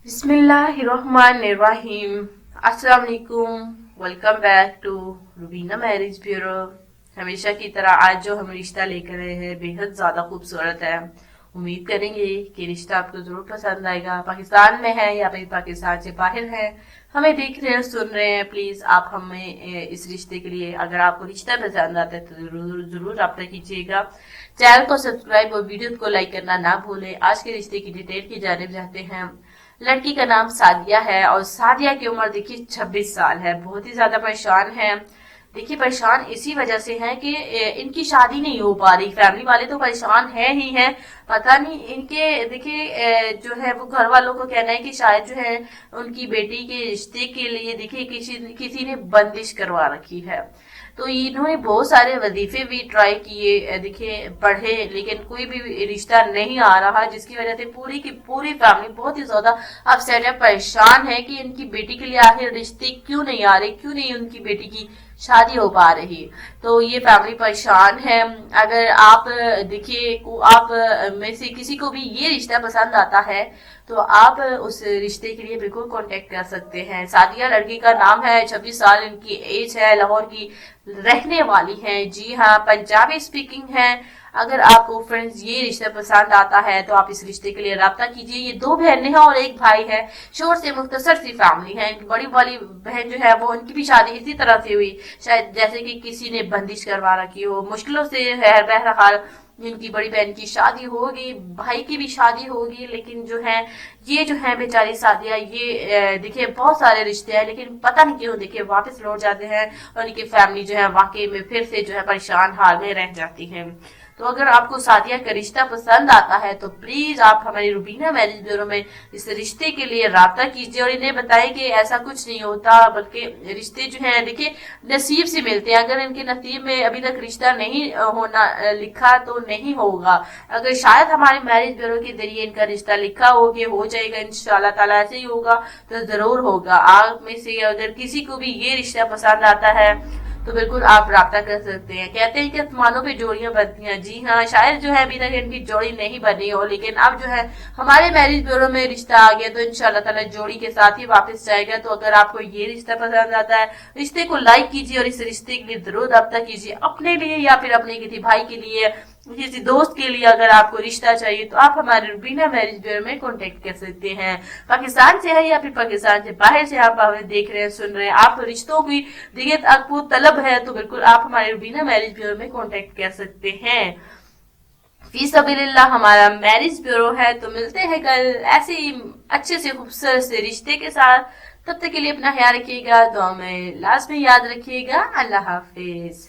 बिस्मिल्लाहिर्रहमानिर्रहीम। अस्सलाम वालेकुम। Welcome back to Rubina marriage bureau. हमेशा की तरह आज जो हम रिश्ता लेकर आए हैं बेहद ज्यादा खूबसूरत है। उम्मीद करेंगे कि रिश्ता आपको जरूर पसंद आएगा। पाकिस्तान में है या फिर पाकिस्तान से बाहर है, हमें देख रहे हैं सुन रहे हैं, प्लीज आप हमें इस रिश्ते के लिए, अगर आपको रिश्ता पसंद आता है तो जरूर जरूर रब्ता कीजिएगा। चैनल को सब्सक्राइब और वीडियो को लाइक करना ना भूलें। आज के रिश्ते की डिटेल की जानिब जाते हैं। लड़की का नाम सादिया है और सादिया की उम्र देखिए 26 साल है। बहुत ही ज्यादा परेशान है। देखिए परेशान इसी वजह से है कि इनकी शादी नहीं हो पा रही। फैमिली वाले तो परेशान है ही है। पता नहीं इनके देखिए जो है वो घर वालों को कहना है कि शायद जो है उनकी बेटी के रिश्ते के लिए देखिए किसी ने बंदिश करवा रखी है। तो इन्होंने बहुत सारे वजीफे भी ट्राई किए, देखिए पढ़े, लेकिन कोई भी रिश्ता नहीं आ रहा, जिसकी वजह से पूरी की पूरी फैमिली बहुत ही ज्यादा अपसेट है, परेशान है कि इनकी बेटी के लिए आखिर रिश्ते क्यों नहीं आ रहे, क्यों नहीं उनकी बेटी की शादी हो पा रही। तो ये फैमिली परेशान है। अगर आप देखिए आप में से किसी को भी ये रिश्ता पसंद आता है तो आप उस रिश्ते के लिए बिल्कुल कांटेक्ट कर सकते हैं। सादिया लड़की का नाम है, 26 साल इनकी एज है, लाहौर की रहने वाली है। जी हाँ, पंजाबी स्पीकिंग है। अगर आपको फ्रेंड्स ये रिश्ता पसंद आता है तो आप इस रिश्ते के लिए राब्ता कीजिए। ये 2 बहनें हैं और 1 भाई है। शोर से मुख्तसर सी फैमिली है। इनकी बड़ी वाली बहन जो है वो, उनकी भी शादी इसी तरह से हुई, शायद जैसे कि किसी ने बंदिश करवा रखी हो। मुश्किलों से है, बहरहाल इनकी बड़ी बहन की शादी होगी, भाई की भी शादी होगी, लेकिन जो है ये जो है बेचारी सादिया, ये देखिए बहुत सारे रिश्ते हैं लेकिन पता नहीं क्यों देखिए वापस लौट जाते हैं और इनकी फैमिली जो है वाकई में फिर से जो है परेशान हाल में रह जाती है। तो अगर आपको सादिया का रिश्ता पसंद आता है तो प्लीज आप हमारी रुबीना मैरिज ब्यूरो में इस रिश्ते के लिए राब्ता कीजिए और इन्हें बताएं कि ऐसा कुछ नहीं होता, बल्कि रिश्ते जो है देखिए नसीब से मिलते हैं। अगर इनके नसीब में अभी तक रिश्ता नहीं होना लिखा तो नहीं होगा। अगर शायद हमारे मैरिज ब्यूरो के जरिए इनका रिश्ता लिखा हो कि हो जाएगा, इंशाल्लाह ताला ऐसे ही होगा तो जरूर होगा। आप में से अगर किसी को भी ये रिश्ता पसंद आता है तो बिल्कुल आप राब्ता कर सकते हैं। कहते हैं कि आसमानों पे जोड़ियां बनती हैं। जी हाँ, शायद जो है अभी तक इनकी जोड़ी नहीं बनी हो, लेकिन अब जो है हमारे मैरिज ब्यूरो में रिश्ता आ गया तो इंशाल्लाह ताला जोड़ी के साथ ही वापस जाएगा। तो अगर आपको ये रिश्ता पसंद आता है, रिश्ते को लाइक कीजिए और इस रिश्ते के लिए जरूर राब्ता कीजिए, अपने लिए या फिर अपने किसी भाई के लिए, किसी दोस्त के लिए। अगर आपको रिश्ता चाहिए तो आप हमारे रुबीना मैरिज ब्यूरो में कांटेक्ट कर सकते हैं। पाकिस्तान से है या फिर पाकिस्तान से बाहर से आप हमें देख रहे हैं, सुन रहे हैं, आप रिश्तों की दिगत आपको तलब है तो बिल्कुल आप हमारे रुबीना मैरिज ब्यूरो में कांटेक्ट कर सकते हैं। फी सबीलिल्लाह हमारा मैरिज ब्यूरो है। तो मिलते हैं कल ऐसे ही अच्छे से खूबसूरत से रिश्ते के साथ। तब तक के लिए अपना ख्याल रखिएगा, दुआ में लास्ट में याद रखिएगा। अल्लाह हाफिज।